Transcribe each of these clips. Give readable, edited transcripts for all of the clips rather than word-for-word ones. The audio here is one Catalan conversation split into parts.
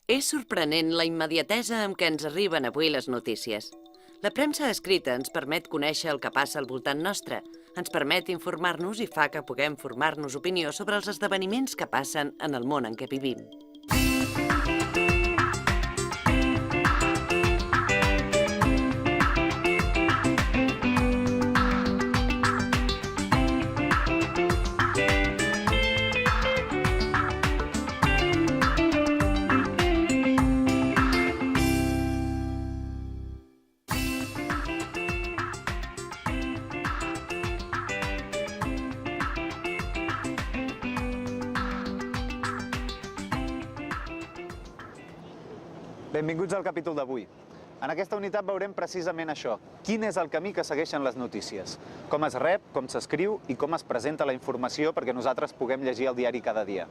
És sorprenent la immediatesa amb què ens arriben avui les notícies. La premsa escrita ens permet conèixer el que passa al voltant nostre, ens permet informar-nos i fa que puguem formar-nos opinió sobre els esdeveniments que passen en el món en què vivim. Benvinguts al capítol d'avui. En aquesta unitat veurem precisament això. Quin és el camí que segueixen les notícies? Com es rep, com s'escriu i com es presenta la informació perquè nosaltres puguem llegir el diari cada dia.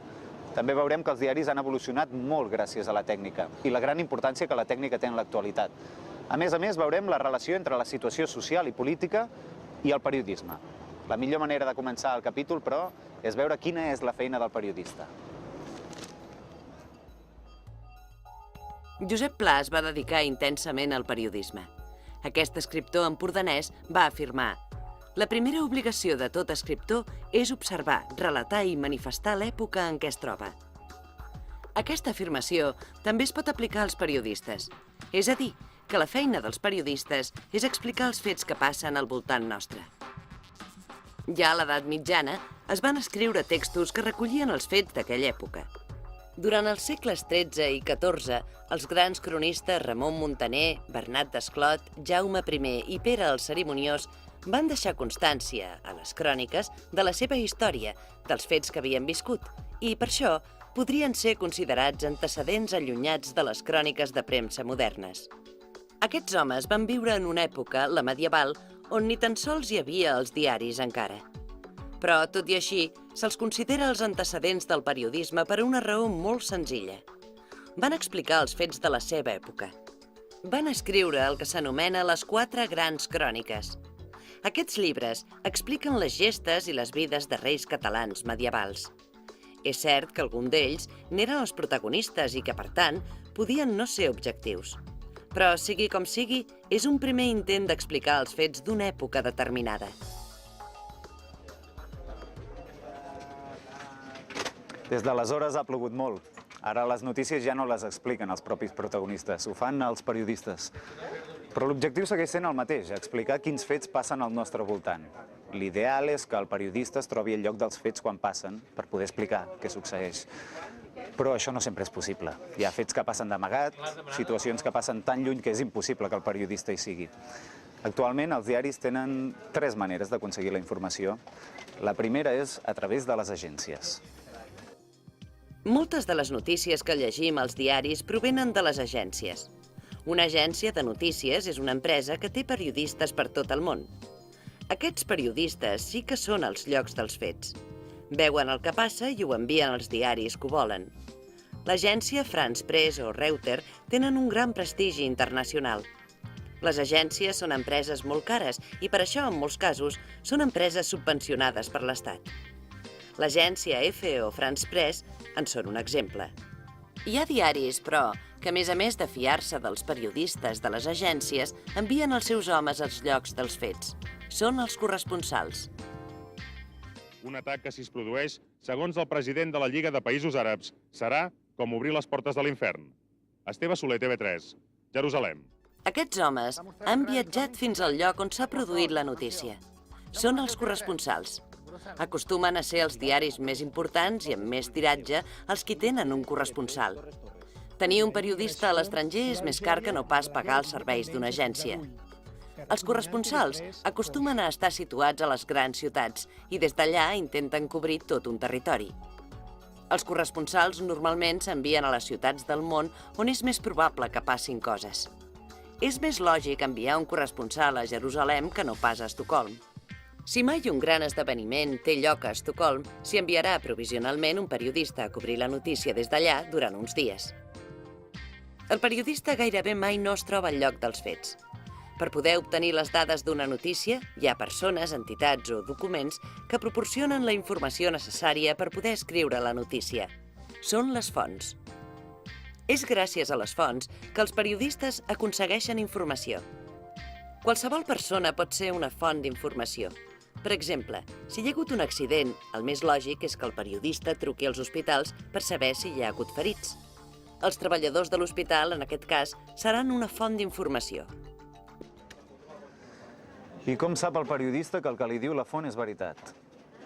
També veurem que els diaris han evolucionat molt gràcies a la tècnica i la gran importància que la tècnica té en l'actualitat. A més, veurem la relació entre la situació social i política i el periodisme. La millor manera de començar el capítol, però, és veure quina és la feina del periodista. Josep Pla es va dedicar intensament al periodisme. Aquest escriptor empordanès va afirmar: «La primera obligació de tot escriptor és observar, relatar i manifestar l'època en què es troba». Aquesta afirmació també es pot aplicar als periodistes. És a dir, que la feina dels periodistes és explicar els fets que passen al voltant nostre. Ja a l'edat mitjana es van escriure textos que recollien els fets d'aquella època. Durant els segles XIII i XIV, els grans cronistes Ramon Muntaner, Bernat Desclot, Jaume I i Pere el Cerimoniós van deixar constància, a les cròniques, de la seva història, dels fets que havien viscut, i per això podrien ser considerats antecedents allunyats de les cròniques de premsa modernes. Aquests homes van viure en una època, la medieval, on ni tan sols hi havia els diaris encara. Però, tot i així, se'ls considera els antecedents del periodisme per una raó molt senzilla. Van explicar els fets de la seva època. Van escriure el que s'anomena les 4 grans cròniques. Aquests llibres expliquen les gestes i les vides de reis catalans medievals. És cert que alguns d'ells n'eren els protagonistes i que, per tant, podien no ser objectius. Però, sigui com sigui, és un primer intent d'explicar els fets d'una època determinada. Des d'aleshores ha plogut molt. Ara les notícies ja no les expliquen els propis protagonistes, ho fan els periodistes. Però l'objectiu segueix sent el mateix, explicar quins fets passen al nostre voltant. L'ideal és que el periodista es trobi al lloc dels fets quan passen per poder explicar què succeeix. Però això no sempre és possible. Hi ha fets que passen d'amagat, situacions que passen tan lluny que és impossible que el periodista hi sigui. Actualment, els diaris tenen 3 maneres d'aconseguir la informació. La primera és a través de les agències. Moltes de les notícies que llegim als diaris provenen de les agències. Una agència de notícies és una empresa que té periodistes per tot el món. Aquests periodistes sí que són als llocs dels fets. Veuen el que passa i ho envien als diaris que ho volen. L'agència France Press o Reuters tenen un gran prestigi internacional. Les agències són empreses molt cares i per això, en molts casos, són empreses subvencionades per l'Estat. L'agència EFE o France Press en són un exemple. Hi ha diaris, però, que a més de fiar-se dels periodistes de les agències, envien els seus homes als llocs dels fets. Són els corresponsals. Un atac que, si es produeix, segons el president de la Lliga de Països Àrabs, serà com obrir les portes de l'infern. Esteve Soler, TV3, Jerusalem. Aquests homes han viatjat fins al lloc on s'ha produït la notícia. Són els corresponsals. Acostumen a ser els diaris més importants i amb més tiratge els qui tenen un corresponsal. Tenir un periodista a l'estranger és més car que no pas pagar els serveis d'una agència. Els corresponsals acostumen a estar situats a les grans ciutats i des d'allà intenten cobrir tot un territori. Els corresponsals normalment s'envien a les ciutats del món on és més probable que passin coses. És més lògic enviar un corresponsal a Jerusalem que no pas a Estocolm. Si mai un gran esdeveniment té lloc a Estocolm, s'hi enviarà provisionalment un periodista a cobrir la notícia des d'allà durant uns dies. El periodista gairebé mai no es troba al lloc dels fets. Per poder obtenir les dades d'una notícia, hi ha persones, entitats o documents que proporcionen la informació necessària per poder escriure la notícia. Són les fonts. És gràcies a les fonts que els periodistes aconsegueixen informació. Qualsevol persona pot ser una font d'informació. Per exemple, si hi ha hagut un accident, el més lògic és que el periodista truqui als hospitals per saber si hi ha hagut ferits. Els treballadors de l'hospital, en aquest cas, seran una font d'informació. I com sap el periodista que el que li diu la font és veritat?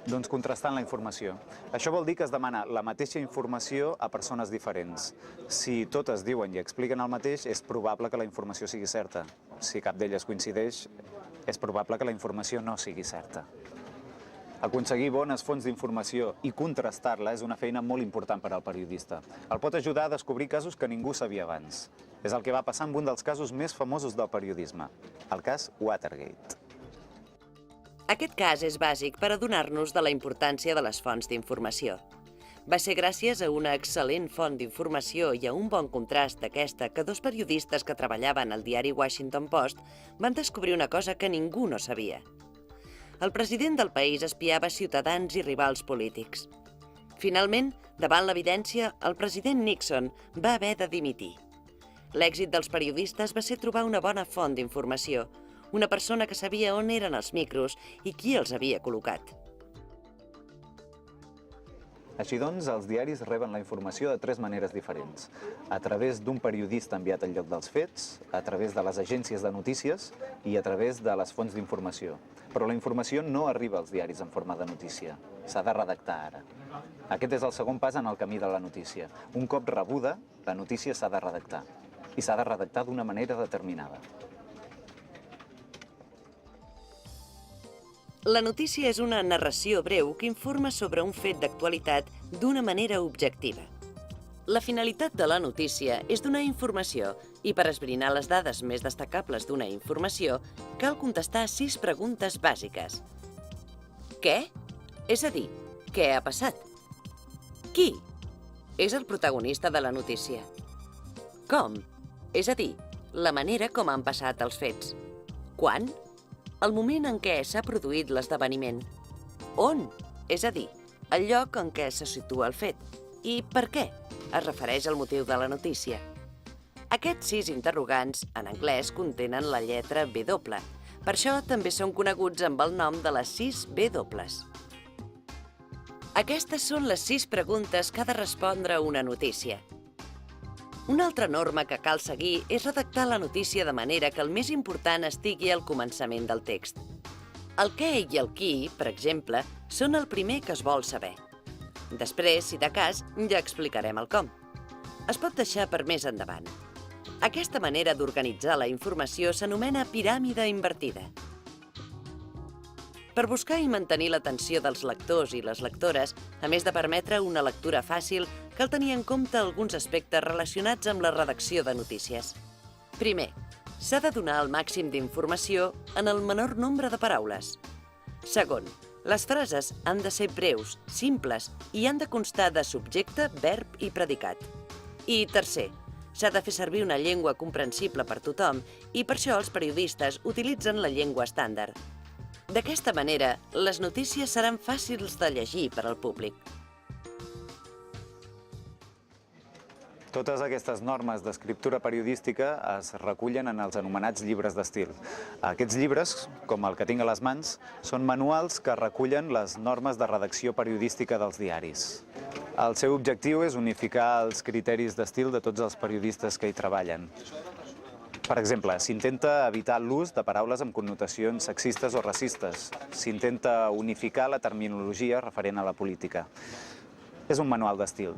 Doncs contrastant la informació. Això vol dir que es demana la mateixa informació a persones diferents. Si totes diuen i expliquen el mateix, és probable que la informació sigui certa. Si cap d'elles coincideix, és probable que la informació no sigui certa. Aconseguir bones fonts d'informació i contrastar-la és una feina molt important per al periodista. El pot ajudar a descobrir casos que ningú sabia abans. És el que va passar amb un dels casos més famosos del periodisme, el cas Watergate. Aquest cas és bàsic per adonar-nos de la importància de les fonts d'informació. Va ser gràcies a una excel·lent font d'informació i a un bon contrast d'aquesta que dos periodistes que treballaven al diari Washington Post van descobrir una cosa que ningú no sabia. El president del país espiava ciutadans i rivals polítics. Finalment, davant l'evidència, el president Nixon va haver de dimitir. L'èxit dels periodistes va ser trobar una bona font d'informació, una persona que sabia on eren els micros i qui els havia col·locat. Així doncs, els diaris reben la informació de tres maneres diferents. A través d'un periodista enviat al lloc dels fets, a través de les agències de notícies i a través de les fonts d'informació. Però la informació no arriba als diaris en forma de notícia. S'ha de redactar ara. Aquest és el segon pas en el camí de la notícia. Un cop rebuda, la notícia s'ha de redactar. I s'ha de redactar d'una manera determinada. La notícia és una narració breu que informa sobre un fet d'actualitat d'una manera objectiva. La finalitat de la notícia és donar informació i per esbrinar les dades més destacables d'una informació cal contestar 6 preguntes bàsiques. Què? És a dir, què ha passat? Qui? És el protagonista de la notícia. Com? És a dir, la manera com han passat els fets. Quan? El moment en què s'ha produït l'esdeveniment. On? És a dir, el lloc en què se situa el fet. I per què? Es refereix al motiu de la notícia. Aquests 6 interrogants, en anglès, contenen la lletra W. Per això també són coneguts amb el nom de les 6 W. Aquestes són les 6 preguntes que ha de respondre una notícia. Una altra norma que cal seguir és redactar la notícia de manera que el més important estigui al començament del text. El què i el qui, per exemple, són el primer que es vol saber. Després, si de cas, ja explicarem el com. Es pot deixar per més endavant. Aquesta manera d'organitzar la informació s'anomena piràmide invertida. Per buscar i mantenir l'atenció dels lectors i les lectores, a més de permetre una lectura fàcil, cal tenir en compte alguns aspectes relacionats amb la redacció de notícies. Primer, s'ha de donar el màxim d'informació en el menor nombre de paraules. Segon, les frases han de ser breus, simples i han de constar de subjecte, verb i predicat. I tercer, s'ha de fer servir una llengua comprensible per tothom i per això els periodistes utilitzen la llengua estàndard. D'aquesta manera, les notícies seran fàcils de llegir per al públic. Totes aquestes normes d'escriptura periodística es recullen en els anomenats llibres d'estil. Aquests llibres, com el que tinc a les mans, són manuals que recullen les normes de redacció periodística dels diaris. El seu objectiu és unificar els criteris d'estil de tots els periodistes que hi treballen. Per exemple, s'intenta evitar l'ús de paraules amb connotacions sexistes o racistes. S'intenta unificar la terminologia referent a la política. És un manual d'estil.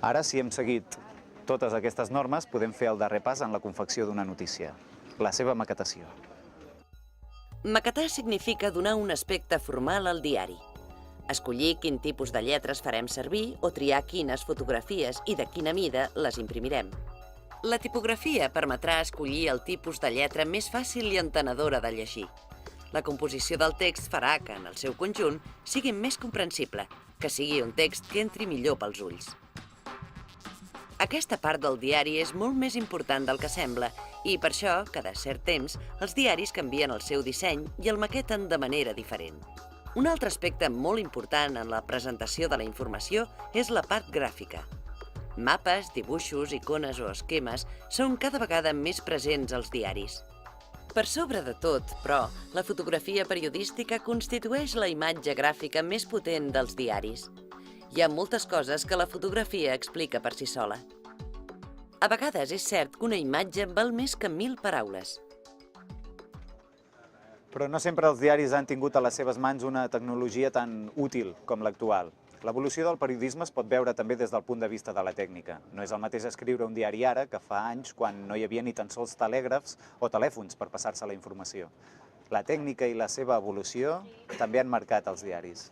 Ara, si hem seguit totes aquestes normes, podem fer el darrer pas en la confecció d'una notícia, la seva maquetació. Maquetar significa donar un aspecte formal al diari. Escollir quin tipus de lletres farem servir o triar quines fotografies i de quina mida les imprimirem. La tipografia permetrà escollir el tipus de lletra més fàcil i entenedora de llegir. La composició del text farà que, en el seu conjunt, sigui més comprensible, que sigui un text que entri millor pels ulls. Aquesta part del diari és molt més important del que sembla i, per això, cada cert temps, els diaris canvien el seu disseny i el maqueten de manera diferent. Un altre aspecte molt important en la presentació de la informació és la part gràfica. Mapes, dibuixos, icones o esquemes són cada vegada més presents als diaris. Per sobre de tot, però, la fotografia periodística constitueix la imatge gràfica més potent dels diaris. Hi ha moltes coses que la fotografia explica per si sola. A vegades és cert que una imatge val més que 1000 paraules. Però no sempre els diaris han tingut a les seves mans una tecnologia tan útil com l'actual. L'evolució del periodisme es pot veure també des del punt de vista de la tècnica. No és el mateix escriure un diari ara que fa anys quan no hi havia ni tan sols telègrafs o telèfons per passar-se la informació. La tècnica i la seva evolució també han marcat els diaris.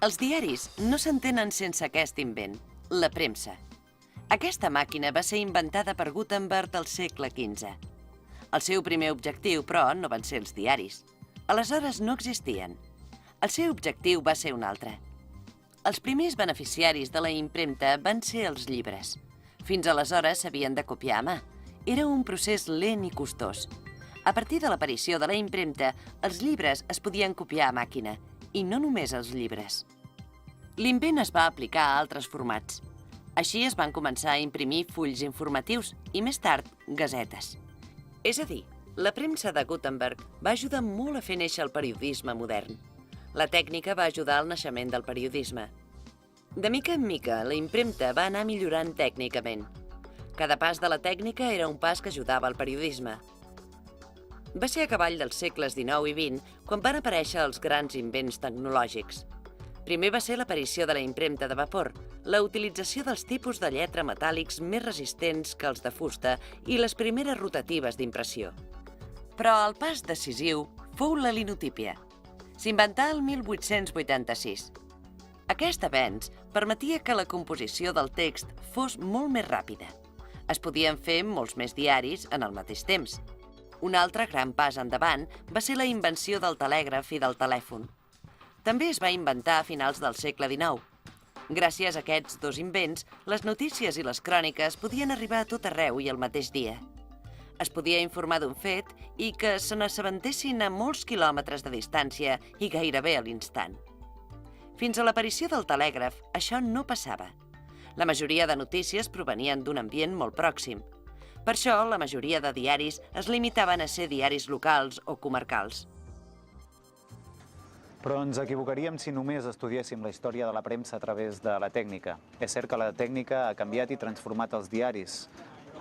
Els diaris no s'entenen sense aquest invent, la premsa. Aquesta màquina va ser inventada per Gutenberg al segle XV. El seu primer objectiu, però, no van ser els diaris. Aleshores no existien. El seu objectiu va ser un altre. Els primers beneficiaris de la impremta van ser els llibres. Fins aleshores s'havien de copiar a mà. Era un procés lent i costós. A partir de l'aparició de la impremta, els llibres es podien copiar a màquina, i no només els llibres. L'invent es va aplicar a altres formats. Així es van començar a imprimir fulls informatius i, més tard, gasetes. És a dir, la premsa de Gutenberg va ajudar molt a fer néixer el periodisme modern. La tècnica va ajudar al naixement del periodisme. De mica en mica, la impremta va anar millorant tècnicament. Cada pas de la tècnica era un pas que ajudava al periodisme. Va ser a cavall dels segles XIX i XX quan van aparèixer els grans invents tecnològics. Primer va ser l'aparició de la impremta de vapor, la utilització dels tipus de lletra metàl·lics més resistents que els de fusta i les primeres rotatives d'impressió. Però el pas decisiu fou la linotípia. S'inventà el 1886. Aquest avenç permetia que la composició del text fos molt més ràpida. Es podien fer molts més diaris en el mateix temps. Un altre gran pas endavant va ser la invenció del telègraf i del telèfon. També es va inventar a finals del segle XIX. Gràcies a aquests dos invents, les notícies i les cròniques podien arribar a tot arreu i al mateix dia. Es podia informar d'un fet i que se n'assabentessin a molts quilòmetres de distància i gairebé a l'instant. Fins a l'aparició del telègraf, això no passava. La majoria de notícies provenien d'un ambient molt pròxim. Per això, la majoria de diaris es limitaven a ser diaris locals o comarcals. Però ens equivocaríem si només estudiéssim la història de la premsa a través de la tècnica. És cert que la tècnica ha canviat i transformat els diaris.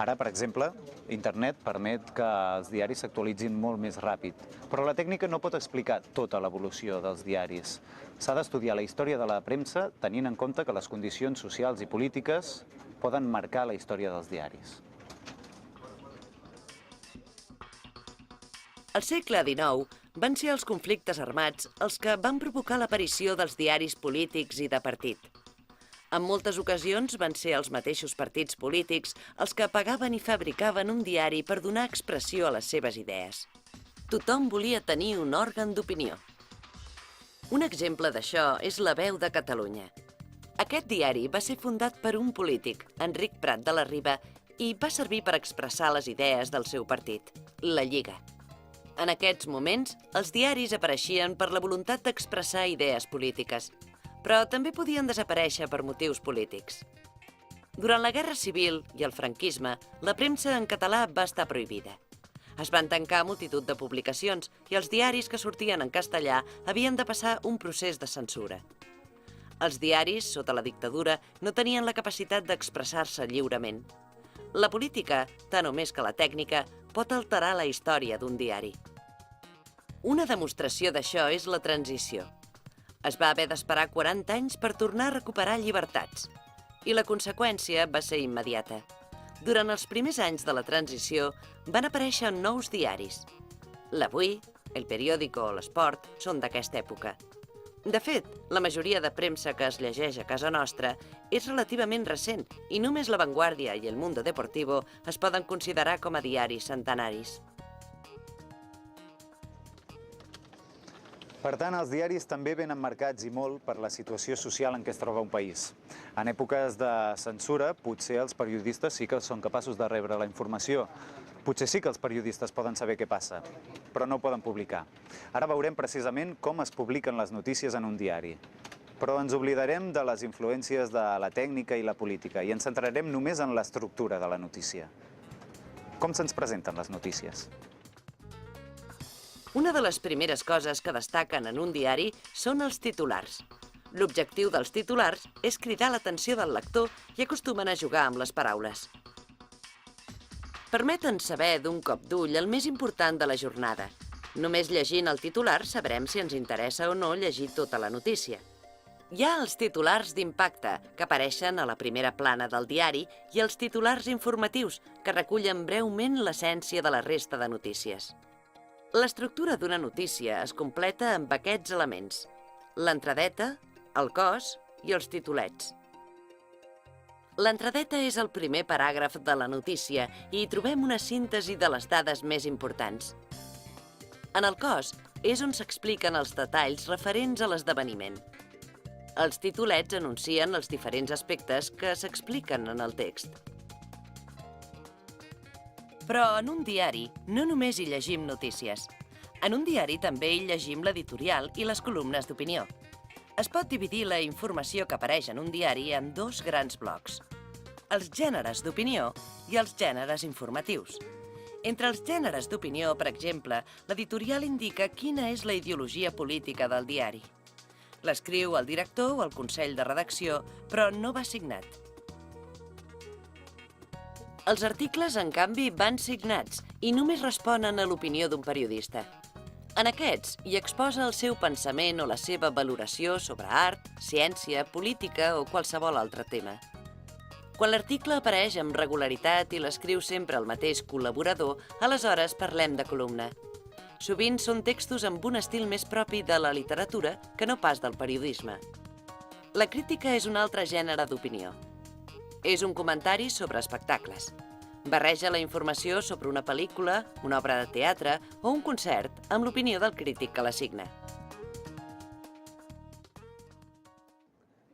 Ara, per exemple, internet permet que els diaris s'actualitzin molt més ràpid. Però la tècnica no pot explicar tota l'evolució dels diaris. S'ha d'estudiar la història de la premsa tenint en compte que les condicions socials i polítiques poden marcar la història dels diaris. Al segle XIX van ser els conflictes armats els que van provocar l'aparició dels diaris polítics i de partit. En moltes ocasions van ser els mateixos partits polítics els que pagaven i fabricaven un diari per donar expressió a les seves idees. Tothom volia tenir un òrgan d'opinió. Un exemple d'això és La Veu de Catalunya. Aquest diari va ser fundat per un polític, Enric Prat de la Riba, i va servir per expressar les idees del seu partit, la Lliga. En aquests moments, els diaris apareixien per la voluntat d'expressar idees polítiques, però també podien desaparèixer per motius polítics. Durant la Guerra Civil i el franquisme, la premsa en català va estar prohibida. Es van tancar multitud de publicacions i els diaris que sortien en castellà havien de passar un procés de censura. Els diaris, sota la dictadura, no tenien la capacitat d'expressar-se lliurement. La política, tant o més que la tècnica, pot alterar la història d'un diari. Una demostració d'això és la transició. Es va haver d'esperar 40 anys per tornar a recuperar llibertats. I la conseqüència va ser immediata. Durant els primers anys de la transició van aparèixer nous diaris. L'Avui, El Periódico o l'Esport són d'aquesta època. De fet, la majoria de premsa que es llegeix a casa nostra és relativament recent i només La Vanguardia i El Mundo Deportivo es poden considerar com a diaris centenaris. Per tant, els diaris també venen marcats i molt per la situació social en què es troba un país. En èpoques de censura, potser els periodistes sí que són capaços de rebre la informació. Potser sí que els periodistes poden saber què passa, però no ho poden publicar. Ara veurem precisament com es publiquen les notícies en un diari. Però ens oblidarem de les influències de la tècnica i la política i ens centrarem només en l'estructura de la notícia. Com se'ns presenten les notícies? Una de les primeres coses que destaquen en un diari són els titulars. L'objectiu dels titulars és cridar l'atenció del lector i acostumen a jugar amb les paraules. Permeten saber d'un cop d'ull el més important de la jornada. Només llegint el titular sabrem si ens interessa o no llegir tota la notícia. Hi ha els titulars d'impacte, que apareixen a la primera plana del diari, i els titulars informatius, que recullen breument l'essència de la resta de notícies. L'estructura d'una notícia es completa amb aquests elements: l'entradeta, el cos i els titulets. L'entradeta és el primer paràgraf de la notícia i hi trobem una síntesi de les dades més importants. En el cos és on s'expliquen els detalls referents a l'esdeveniment. Els titulets anuncien els diferents aspectes que s'expliquen en el text. Però en un diari no només hi llegim notícies. En un diari també hi llegim l'editorial i les columnes d'opinió. Es pot dividir la informació que apareix en un diari en dos grans blocs: els gèneres d'opinió i els gèneres informatius. Entre els gèneres d'opinió, per exemple, l'editorial indica quina és la ideologia política del diari. L'escriu el director o el consell de redacció, però no va signat. Els articles, en canvi, van signats i només responen a l'opinió d'un periodista. En aquests hi exposa el seu pensament o la seva valoració sobre art, ciència, política o qualsevol altre tema. Quan l'article apareix amb regularitat i l'escriu sempre el mateix col·laborador, aleshores parlem de columna. Sovint són textos amb un estil més propi de la literatura que no pas del periodisme. La crítica és un altre gènere d'opinió. És un comentari sobre espectacles. Barreja la informació sobre una pel·lícula, una obra de teatre o un concert amb l'opinió del crític que la signa.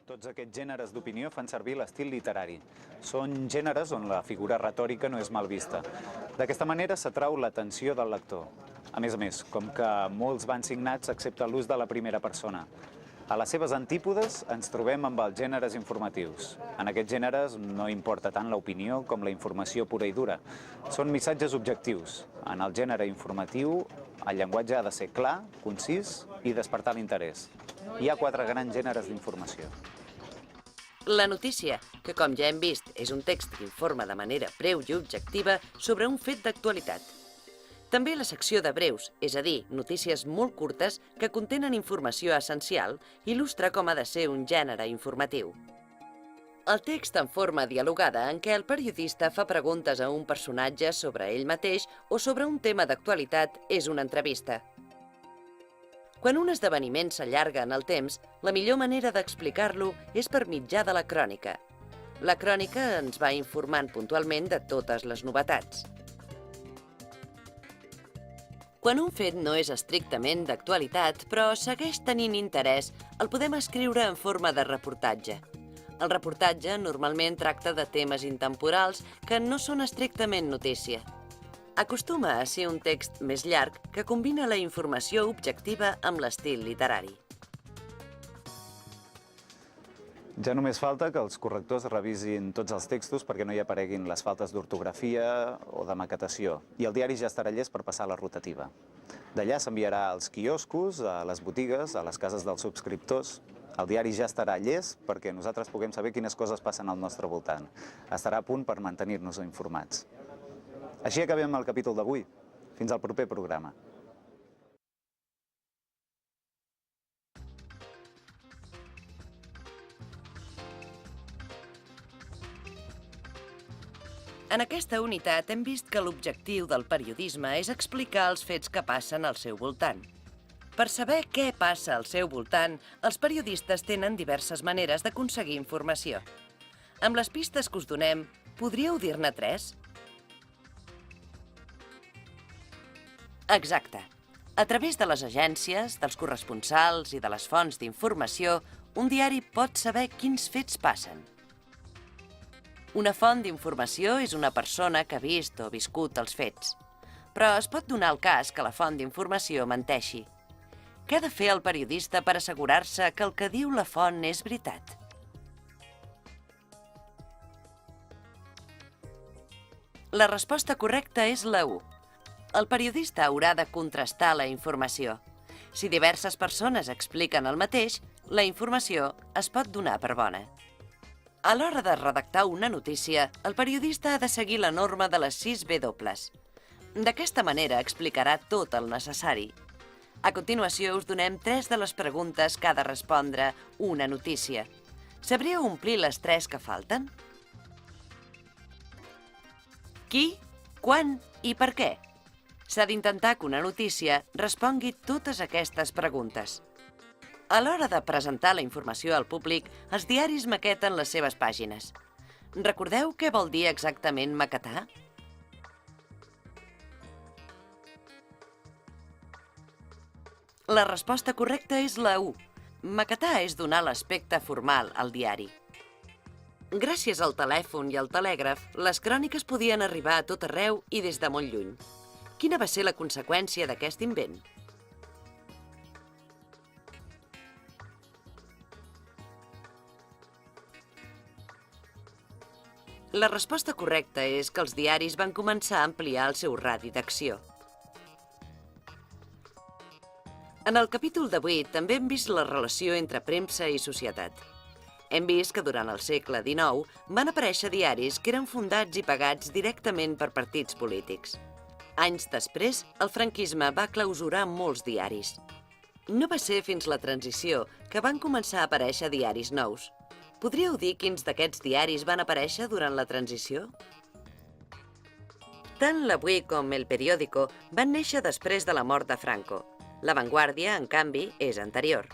Tots aquests gèneres d'opinió fan servir l'estil literari. Són gèneres on la figura retòrica no és mal vista. D'aquesta manera s'atrau l'atenció del lector. A més, com que molts van signats excepte l'ús de la primera persona. A les seves antípodes ens trobem amb els gèneres informatius. En aquests gèneres no importa tant l'opinió com la informació pura i dura. Són missatges objectius. En el gènere informatiu, el llenguatge ha de ser clar, concís i despertar l'interès. Hi ha 4 grans gèneres d'informació. La notícia, que com ja hem vist és un text que informa de manera breu i objectiva sobre un fet d'actualitat. També la secció de breus, és a dir, notícies molt curtes que contenen informació essencial, il·lustra com ha de ser un gènere informatiu. El text en forma dialogada en què el periodista fa preguntes a un personatge sobre ell mateix o sobre un tema d'actualitat és una entrevista. Quan un esdeveniment s'allarga en el temps, la millor manera d'explicar-lo és per mitjà de la crònica. La crònica ens va informant puntualment de totes les novetats. Quan un fet no és estrictament d'actualitat, però segueix tenint interès, el podem escriure en forma de reportatge. El reportatge normalment tracta de temes intemporals que no són estrictament notícia. Acostuma a ser un text més llarg que combina la informació objectiva amb l'estil literari. Ja només falta que els correctors revisin tots els textos perquè no hi apareguin les faltes d'ortografia o de maquetació. I el diari ja estarà llest per passar a la rotativa. D'allà s'enviarà als quioscos, a les botigues, a les cases dels subscriptors. El diari ja estarà llest perquè nosaltres puguem saber quines coses passen al nostre voltant. Estarà a punt per mantenir-nos informats. Així acabem el capítol d'avui. Fins al proper programa. En aquesta unitat hem vist que l'objectiu del periodisme és explicar els fets que passen al seu voltant. Per saber què passa al seu voltant, els periodistes tenen diverses maneres d'aconseguir informació. Amb les pistes que us donem, podríeu dir-ne 3? Exacte. A través de les agències, dels corresponsals i de les fonts d'informació, un diari pot saber quins fets passen. Una font d'informació és una persona que ha vist o viscut els fets. Però es pot donar el cas que la font d'informació menteixi. Què ha de fer el periodista per assegurar-se que el que diu la font és veritat? La resposta correcta és la 1. El periodista haurà de contrastar la informació. Si diverses persones expliquen el mateix, la informació es pot donar per bona. A l'hora de redactar una notícia, el periodista ha de seguir la norma de les 6 W. D'aquesta manera explicarà tot el necessari. A continuació us donem 3 de les preguntes que ha de respondre una notícia. Sabríeu omplir les 3 que falten? Qui, quan i per què? S'ha d'intentar que una notícia respongui totes aquestes preguntes. A l'hora de presentar la informació al públic, els diaris maqueten les seves pàgines. Recordeu què vol dir exactament maquetar? La resposta correcta és la 1. Maquetar és donar l'aspecte formal al diari. Gràcies al telèfon i al telègraf, les cròniques podien arribar a tot arreu i des de molt lluny. Quina va ser la conseqüència d'aquest invent? La resposta correcta és que els diaris van començar a ampliar el seu radi d'acció. En el capítol d'avui també hem vist la relació entre premsa i societat. Hem vist que durant el segle XIX van aparèixer diaris que eren fundats i pagats directament per partits polítics. Anys després, el franquisme va clausurar molts diaris. No va ser fins la transició que van començar a aparèixer diaris nous. Podríeu dir quins d'aquests diaris van aparèixer durant la transició? Tant l'Avui com El Periódico van néixer després de la mort de Franco. La Vanguardia, en canvi, és anterior.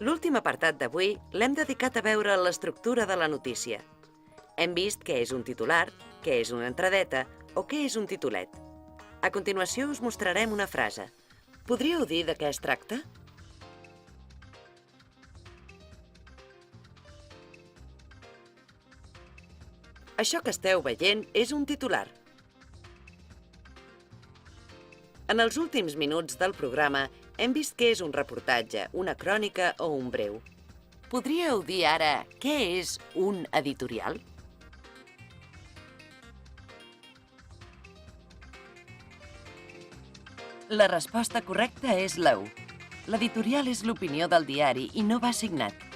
L'últim apartat d'avui l'hem dedicat a veure l'estructura de la notícia. Hem vist què és un titular, què és una entradeta o què és un titulet. A continuació us mostrarem una frase. Podríeu dir de què es tracta? Això que esteu veient és un titular. En els últims minuts del programa hem vist què és un reportatge, una crònica o un breu. Podríeu dir ara què és un editorial? La resposta correcta és la 1. L'editorial és l'opinió del diari i no va signat.